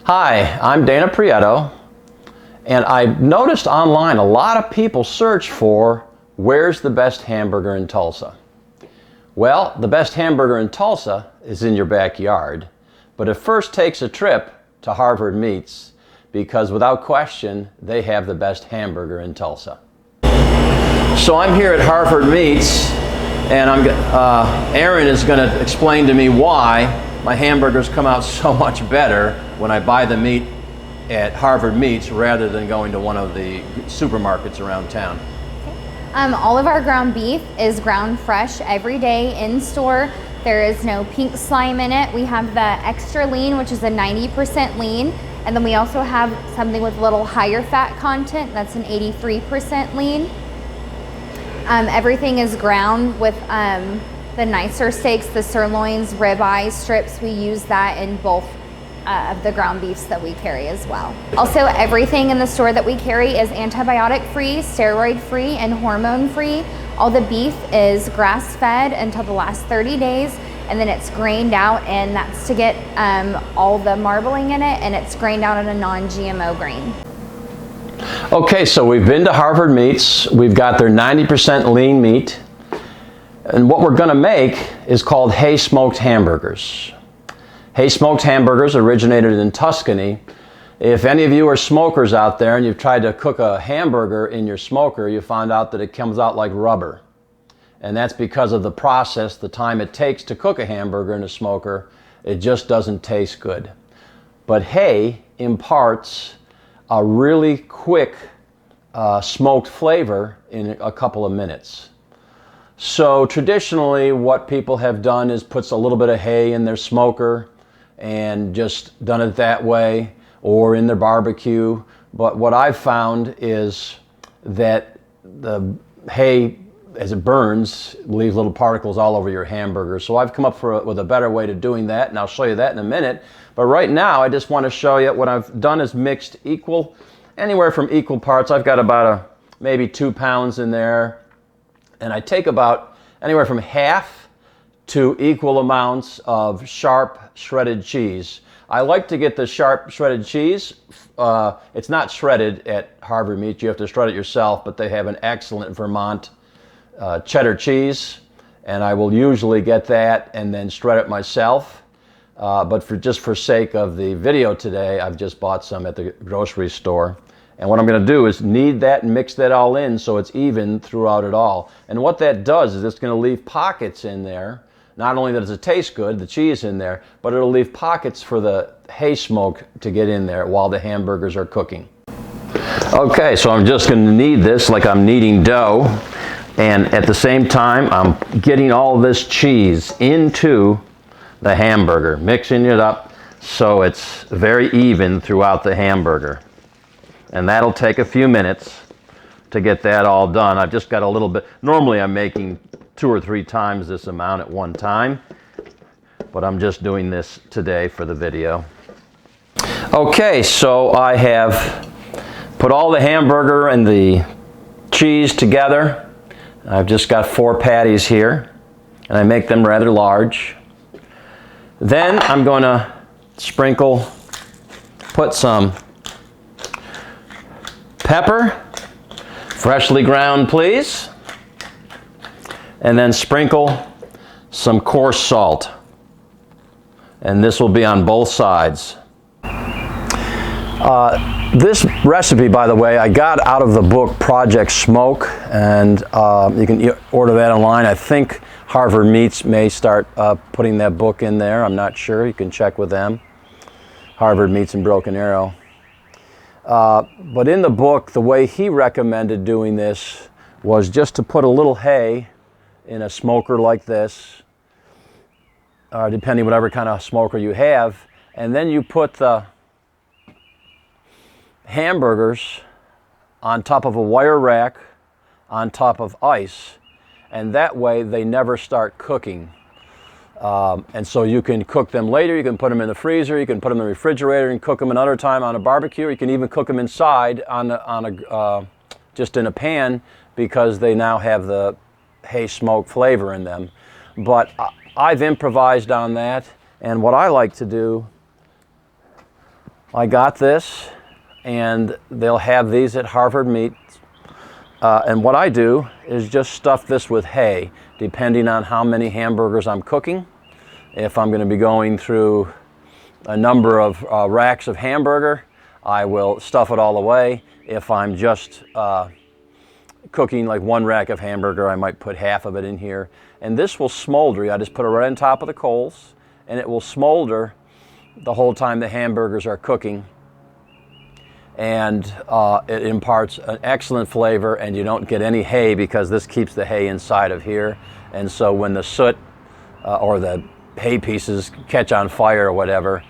Hi, I'm Dana Prieto, and I noticed online a lot of people search for where's the best hamburger in Tulsa. Well, the best hamburger in Tulsa is in your backyard, but it first takes a trip to Harvard Meats because without question, they have the best hamburger in Tulsa. So I'm here at Harvard Meats, and Aaron is going to explain to me why my hamburgers come out so much better when I buy the meat at Harvard Meats rather than going to one of the supermarkets around town. All of our ground beef is ground fresh every day in store. There is no pink slime in it. We have the extra lean, which is a 90% lean. And then we also have something with a little higher fat content. That's an 83% lean. Everything is ground with the nicer steaks, the sirloins, ribeye strips. We use that in both of the ground beefs that we carry as well. Also, everything in the store that we carry is antibiotic free, steroid free, and hormone free. All the beef is grass fed until the last 30 days, and then it's grained out, and that's to get all the marbling in it, and it's grained out in a non-GMO grain. Okay, so we've been to Harvard Meats. We've got their 90% lean meat. And what we're going to make is called hay smoked hamburgers. Hay smoked hamburgers originated in Tuscany. If any of you are smokers out there and you've tried to cook a hamburger in your smoker, you found out that it comes out like rubber. And that's because of the process, the time it takes to cook a hamburger in a smoker. It just doesn't taste good. But hay imparts a really quick smoked flavor in a couple of minutes. So traditionally what people have done is puts a little bit of hay in their smoker and just done it that way, or in their barbecue. But what I've found is that the hay, as it burns, leaves little particles all over your hamburger. So I've come up with a better way to doing that, and I'll show you that in a minute. But right now I just want to show you what I've done is mixed anywhere from equal parts. I've got about maybe 2 pounds in there. And I take about anywhere from half to equal amounts of sharp shredded cheese. I like to get the sharp shredded cheese. It's not shredded at Harvard Meats. You have to shred it yourself, but they have an excellent Vermont cheddar cheese. And I will usually get that and then shred it myself. But just for sake of the video today, I've just bought some at the grocery store. And what I'm going to do is knead that and mix that all in so it's even throughout it all. And what that does is it's going to leave pockets in there. Not only does it taste good, the cheese in there, but it'll leave pockets for the hay smoke to get in there while the hamburgers are cooking. Okay, so I'm just going to knead this like I'm kneading dough. And at the same time, I'm getting all this cheese into the hamburger, mixing it up so it's very even throughout the hamburger. And that'll take a few minutes to get that all done. I've just got a little bit. Normally I'm making 2 or 3 times this amount at one time, but I'm just doing this today for the video. Okay, so I have put all the hamburger and the cheese together. I've just got 4 patties here, and I make them rather large. Then I'm going to put some pepper, freshly ground please, and then sprinkle some coarse salt. And this will be on both sides. This recipe, by the way, I got out of the book Project Smoke, and you can order that online. I think Harvard Meats may start putting that book in there. I'm not sure. You can check with them. Harvard Meats in Broken Arrow. But in the book, the way he recommended doing this was just to put a little hay in a smoker like this, depending whatever kind of smoker you have, and then you put the hamburgers on top of a wire rack on top of ice, and that way they never start cooking. And so you can cook them later, you can put them in the freezer, you can put them in the refrigerator and cook them another time on a barbecue. You can even cook them inside just in a pan, because they now have the hay smoke flavor in them. But I've improvised on that, and what I like to do I got this, and they'll have these at Harvard Meats. And what I do is just stuff this with hay, depending on how many hamburgers I'm cooking. If I'm going to be going through a number of racks of hamburger, I will stuff it all away. If I'm just cooking like one rack of hamburger, I might put half of it in here. And this will smolder. I just put it right on top of the coals, and it will smolder the whole time the hamburgers are cooking. And it imparts an excellent flavor, and you don't get any hay because this keeps the hay inside of here. And so when the soot or the hay pieces catch on fire or whatever,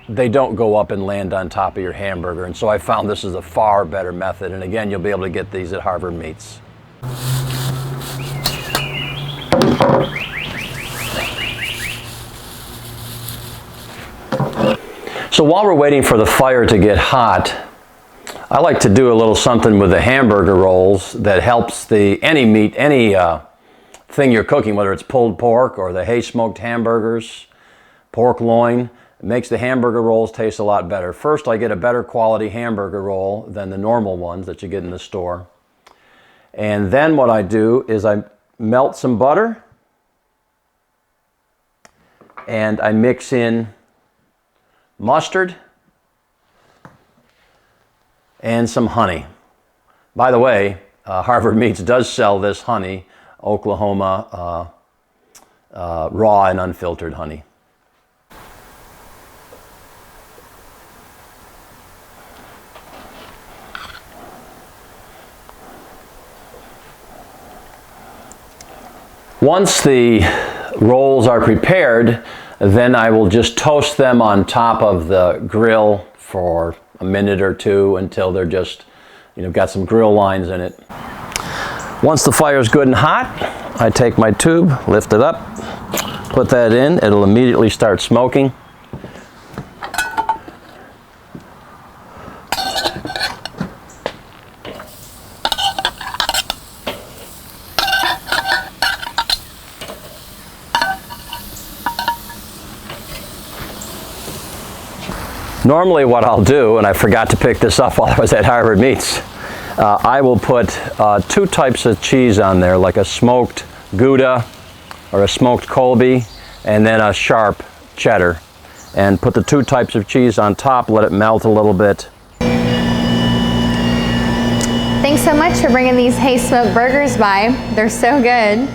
they don't go up and land on top of your hamburger. And so I found this is a far better method. And again, you'll be able to get these at Harvard Meats. So while we're waiting for the fire to get hot, I like to do a little something with the hamburger rolls that helps any meat, any thing you're cooking, whether it's pulled pork or the hay smoked hamburgers, pork loin. It makes the hamburger rolls taste a lot better. First, I get a better quality hamburger roll than the normal ones that you get in the store. And then what I do is I melt some butter and I mix in mustard and some honey. By the way, Harvard Meats does sell this honey, Oklahoma raw and unfiltered honey. Once the rolls are prepared, then I will just toast them on top of the grill for a minute or two until they're just, got some grill lines in it. Once the fire is good and hot, I take my tube, lift it up, put that in. It'll immediately start smoking. Normally what I'll do, and I forgot to pick this up while I was at Harvard Meats, I will put two types of cheese on there, like a smoked Gouda or a smoked Colby, and then a sharp cheddar. And put the two types of cheese on top, let it melt a little bit. Thanks so much for bringing these hay smoked burgers by. They're so good.